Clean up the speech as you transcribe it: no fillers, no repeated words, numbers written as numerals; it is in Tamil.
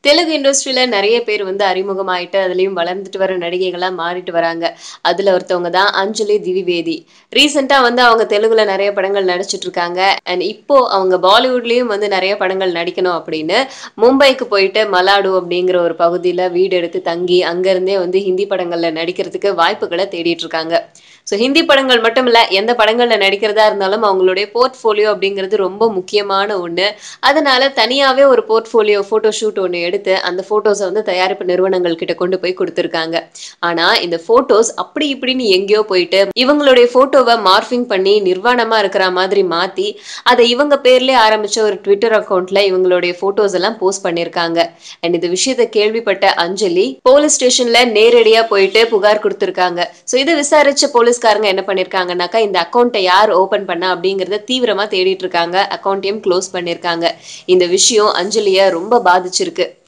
தெலுங்கு இண்டஸ்ட்ரியில நெறைய பேர் வந்து அறிமுகமாயிட்டு, அதிலயும் வளர்ந்துட்டு வர நடிகைகளா மாறிட்டு வராங்க. அதுல ஒருத்தவங்க தான் அஞ்சலி திவிவேதி. ரீசென்ட்டா வந்து அவங்க தெலுங்குல நெறைய படங்கள் நடிச்சுட்டு இருக்காங்க. அண்ட் இப்போ அவங்க பாலிவுட்லயும் வந்து நெறைய படங்கள் நடிக்கணும் அப்படின்னு, மும்பைக்கு போயிட்டு மலாடு அப்படிங்கிற ஒரு பகுதியில வீடு எடுத்து தங்கி, அங்க இருந்தே வந்து ஹிந்தி படங்கள்ல நடிக்கிறதுக்கு வாய்ப்புகள தேடிட்டு இருக்காங்க. ஸோ ஹிந்தி படங்கள் மட்டும் இல்ல, எந்த படங்கள்ல நடிக்கிறதா இருந்தாலும் அவங்களுடைய போர்ட்ஃபோலியோ அப்படிங்கிறது ரொம்ப முக்கியமான ஒண்ணு. அதனால தனியாவே ஒரு போர்ட்ஃபோலியோ ஃபோட்டோ ஷூட் ஒண்ணு எடுத்து, அந்த ஃபோட்டோஸ வந்து தயாரிப்பு நிறுவனங்கள் கிட்ட கொண்டு போய் குடுத்துருக்காங்க. ஆனா, இந்த ஃபோட்டோஸ் அப்படி இப்படின்னு எங்கேயோ போயிட்டு, இவங்களுடைய ஃபோட்டோவ மார்ஃபிங் பண்ணி நிர்வாணமா இருக்கிற மாதிரி மாத்தி, அத இவங்க பேர்லயே ஆரம்பிச்ச ஒரு ட்விட்டர் அக்கவுண்ட்ல இவங்களுடைய ஃபோட்டோஸ் எல்லாம் போஸ்ட் பண்ணியிருக்காங்க. அண்ட் இந்த விஷயத்த கேள்விப்பட்ட அஞ்சலி, போலீஸ் ஸ்டேஷன்ல நேரடியா போயிட்டு புகார் குடுத்திருக்காங்க. சோ இத விசாரிச்ச போலீஸ்காரங்க என்ன பண்ணிருக்காங்கன்னாக்கா, இந்த அக்கவுண்ட்ட யார் ஓப்பன் பண்ணா அப்படிங்கிறத தீவிரமா தேடிட்டு இருக்காங்க. அக்கவுண்ட்டையும் க்ளோஸ் பண்ணியிருக்காங்க. இந்த விஷயம் அஞ்சலிய ரொம்ப பாதிச்சிருக்கு.